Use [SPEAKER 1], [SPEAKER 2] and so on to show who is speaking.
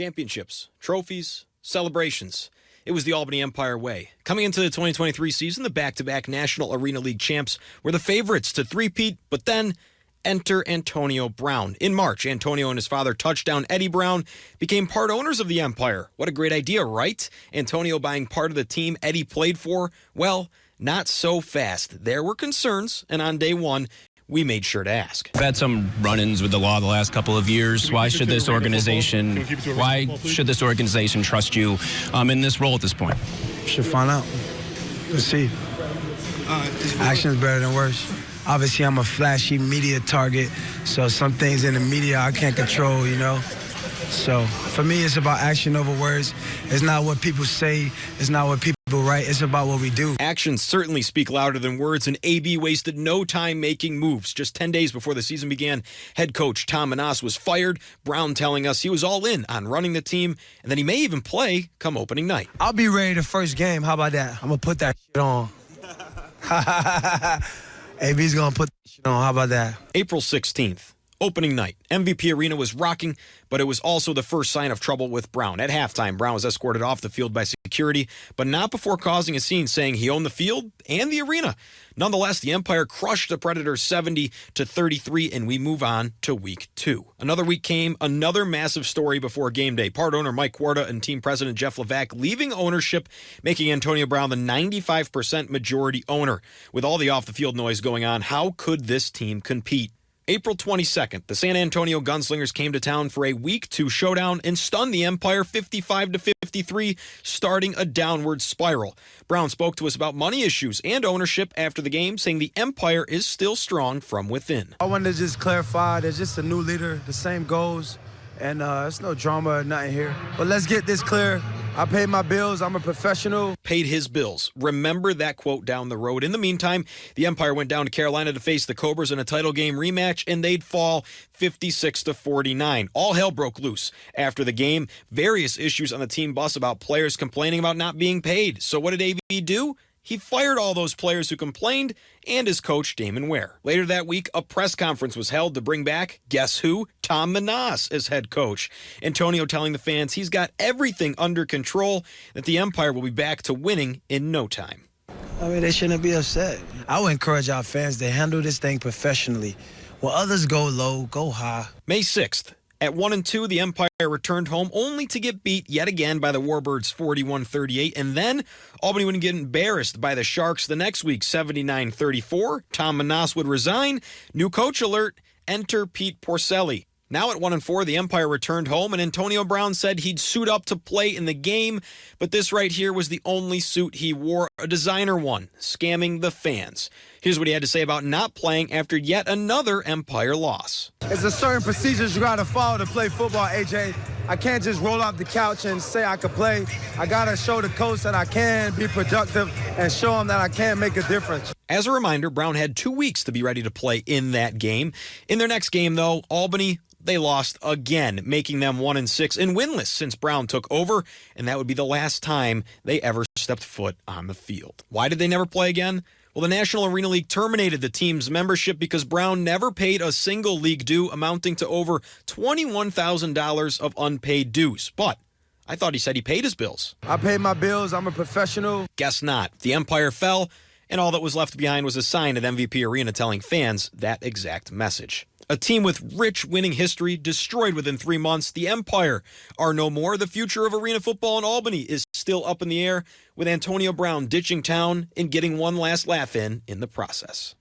[SPEAKER 1] championships, trophies, celebrations. It was the Albany Empire way. Coming into the 2023 season, the back-to-back National Arena League champs were the favorites to three-peat, but then enter Antonio Brown. In March, Antonio and his father, touchdown Eddie Brown, became part owners of the Empire. What a great idea, right? Antonio buying part of the team Eddie played for? Well, not so fast. There were concerns, and on day one, we made sure to ask.
[SPEAKER 2] I've had some run-ins with the law the last couple of years. Why should this organization trust you in this role at this point?
[SPEAKER 3] Should find out. Let's see. Action is better than words. Obviously, I'm a flashy media target, so some things in the media I can't control, you know. So for me, it's about action over words. It's not what people say. It's not what people write. It's about what we do.
[SPEAKER 1] Actions certainly speak louder than words, and AB wasted no time making moves. Just 10 days before the season began, head coach Tom Menas was fired. Brown telling us he was all in on running the team, and that he may even play come opening night.
[SPEAKER 3] I'll be ready the first game. How about that? I'm going to put that shit on. AB's going to put that shit on. How about that?
[SPEAKER 1] April 16th. Opening night. MVP Arena was rocking, but it was also the first sign of trouble with Brown. At halftime, Brown was escorted off the field by security, but not before causing a scene, saying he owned the field and the arena. Nonetheless, the Empire crushed the Predators 70-33, and we move on to week 2. Another week came, another massive story before game day. Part owner Mike Quarta and team president Jeff Levac leaving ownership, making Antonio Brown the 95% majority owner. With all the off-the-field noise going on, how could this team compete? April 22nd, the San Antonio Gunslingers came to town for a Week 2 showdown and stunned the Empire 55-53, starting a downward spiral. Brown spoke to us about money issues and ownership after the game, saying the Empire is still strong from within.
[SPEAKER 3] I wanted to just clarify, there's just a new leader, the same goals, and it's no drama or nothing here. But let's get this clear. I paid my bills. I'm a professional.
[SPEAKER 1] Paid his bills. Remember that quote down the road. In the meantime, the Empire went down to Carolina to face the Cobras in a title game rematch, and they'd fall 56-49. All hell broke loose after the game. Various issues on the team bus about players complaining about not being paid. So what did AB do? He fired all those players who complained and his coach, Damon Ware. Later that week, a press conference was held to bring back, guess who? Tom Menas as head coach. Antonio telling the fans he's got everything under control, that the Empire will be back to winning in no time.
[SPEAKER 3] I mean, they shouldn't be upset. I would encourage our fans to handle this thing professionally. When others go low, go high.
[SPEAKER 1] May 6th. At 1-2, the Empire returned home only to get beat yet again by the Warbirds 41-38. And then Albany would get embarrassed by the Sharks the next week, 79-34. Tom Menas would resign. New coach alert, enter Pete Porcelli. Now at 1-4, the Empire returned home, and Antonio Brown said he'd suit up to play in the game, but this right here was the only suit he wore, a designer one, scamming the fans. Here's what he had to say about not playing after yet another Empire loss.
[SPEAKER 3] There's a certain procedures you got to follow to play football, AJ. I can't just roll off the couch and say I could play. I got to show the coach that I can be productive and show him that I can make a difference.
[SPEAKER 1] As a reminder, Brown had 2 weeks to be ready to play in that game. In their next game, though, Albany, they lost again, making them 1-6 and winless since Brown took over, and that would be the last time they ever stepped foot on the field. Why did they never play again? Well, the National Arena League terminated the team's membership because Brown never paid a single league due, amounting to over $21,000 of unpaid dues. But I thought he said he paid his bills.
[SPEAKER 3] I paid my bills. I'm a professional.
[SPEAKER 1] Guess not. The Empire fell, and all that was left behind was a sign at MVP Arena telling fans that exact message. A team with rich winning history destroyed within 3 months. The Empire are no more. The future of arena football in Albany is still up in the air, with Antonio Brown ditching town and getting one last laugh in the process.